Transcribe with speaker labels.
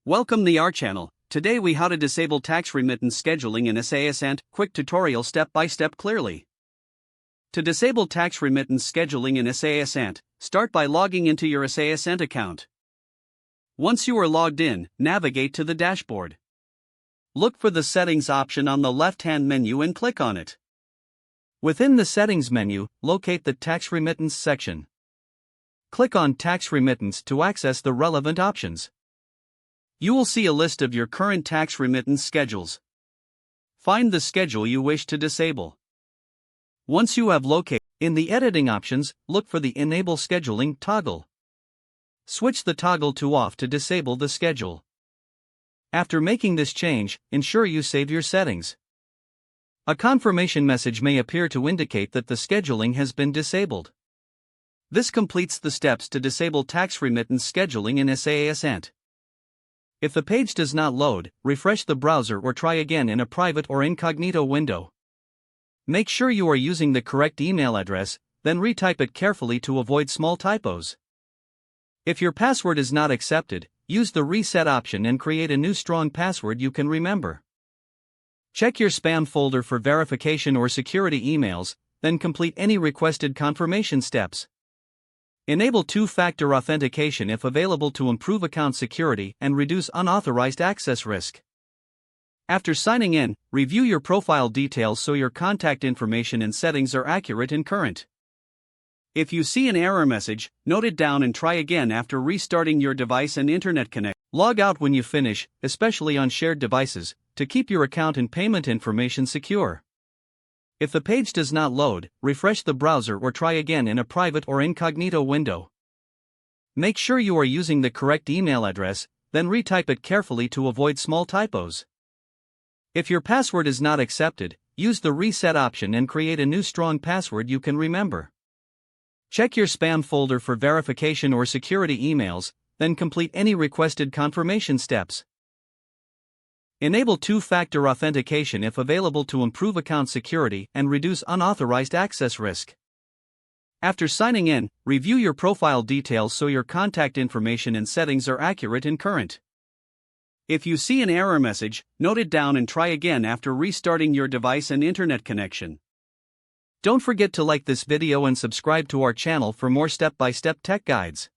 Speaker 1: Welcome to our channel. Today we how to disable tax remittance scheduling in SaaSant. Quick tutorial step by step clearly. To disable tax remittance scheduling in SaaSant, start by logging into your SaaSant account. Once you are logged in, navigate to the dashboard. Look for the settings option on the left-hand menu and click on it. Within the settings menu, locate the tax remittance section. Click on tax remittance to access the relevant options. You will see a list of your current tax remittance schedules. Find the schedule you wish to disable. Once you have located, in the editing options, look for the Enable Scheduling toggle. Switch the toggle to off to disable the schedule. After making this change, ensure you save your settings. A confirmation message may appear to indicate that the scheduling has been disabled. This completes the steps to disable tax remittance scheduling in SaaSant. If the page does not load, refresh the browser or try again in a private or incognito window. Make sure you are using the correct email address, then retype it carefully to avoid small typos. If your password is not accepted, use the reset option and create a new strong password you can remember. Check your spam folder for verification or security emails, then complete any requested confirmation steps. Enable two-factor authentication if available to improve account security and reduce unauthorized access risk. After signing in, review your profile details so your contact information and settings are accurate and current. If you see an error message, note it down and try again after restarting your device and internet connection. Log out when you finish, especially on shared devices, to keep your account and payment information secure. If the page does not load, refresh the browser or try again in a private or incognito window. Make sure you are using the correct email address, then retype it carefully to avoid small typos. If your password is not accepted, use the reset option and create a new strong password you can remember. Check your spam folder for verification or security emails, then complete any requested confirmation steps. Enable two-factor authentication if available to improve account security and reduce unauthorized access risk. After signing in, review your profile details so your contact information and settings are accurate and current. If you see an error message, note it down and try again after restarting your device and internet connection. Don't forget to like this video and subscribe to our channel for more step-by-step tech guides.